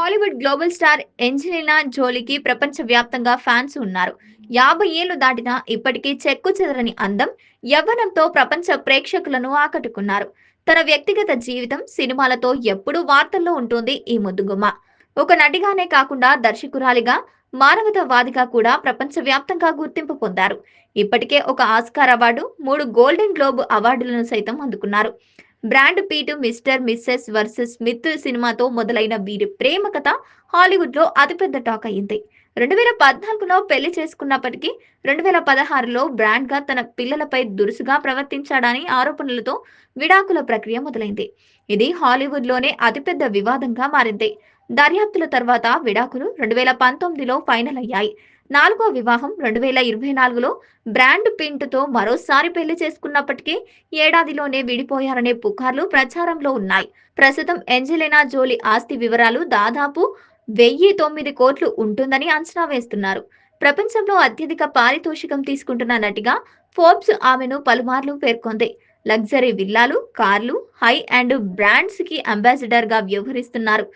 Hollywood global star Angelina జోలీకి ప్రపంచవ్యాప్తంగా fans ఉన్నారు. 50 ఏళ్లు దాటినా ఇప్పటికీ చెక్కుచెదరని అందం, యవ్వనంతో ప్రపంచ ప్రేక్షకులను ఆకట్టుకున్నారు. తన వ్యక్తిగత జీవితం, సినిమాలతో ఎప్పుడూ వార్తల్లో ఉంటుంది ఈ ముద్దుగుమ్మ. ఒక నటిగానే కాకుండా దర్శకురాలిగా, మానవతావాదిగా కూడా ప్రపంచవ్యాప్తంగా గుర్తింపు పొందారు. ఇప్పటికే ఒక ఆస్కార్ అవార్డు, 3 గోల్డెన్ గ్లోబ్ అవార్డులను సైతం అందుకున్నారు. Brad Pitt Mr Mrs versus Smith సినిమాతో మొదలైన వీరి ప్రేమ కథ హాలీవుడ్ లో అతిపెద్ద టాక్ అయింది. 2014లో పెళ్లి చేసుకున్నప్పటికీ 2016లో బ్రాండ్ గా తన పిల్లలపై దురుసుగా ప్రవర్తించాడని ఆరోపణలతో విడాకుల ప్రక్రియ మొదలైంది. ఇది హాలీవుడ్ లోనే అతిపెద్ద వివాదంగా మారింది. దర్యాప్తుల తర్వాత విడాకులు 2019లో ఫైనల్ అయ్యాయి. నాలుగో వివాహం 2024లో బ్రాండ్ పింట్ తో మరోసారి పెళ్లి చేసుకున్నప్పటికీ ఏడాదిలోనే విడిపోయారనే పుకార్లు ప్రచారంలో ఉన్నాయి. ప్రస్తుతం ఏంజెలినా జోలీ ఆస్తి వివరాలు దాదాపు 1009 కోట్లు ఉంటుందని అంచనా వేస్తున్నారు. ప్రపంచంలో అత్యధిక పారితోషికం తీసుకుంటున్న నటిగా ఫోర్బ్స్ ఆమెను పలుమార్లు పేర్కొంది. లగ్జరీ విల్లాలు, కార్లు, హై అండ్ బ్రాండ్స్ కి అంబాసిడర్ గా వ్యవహరిస్తున్నారు.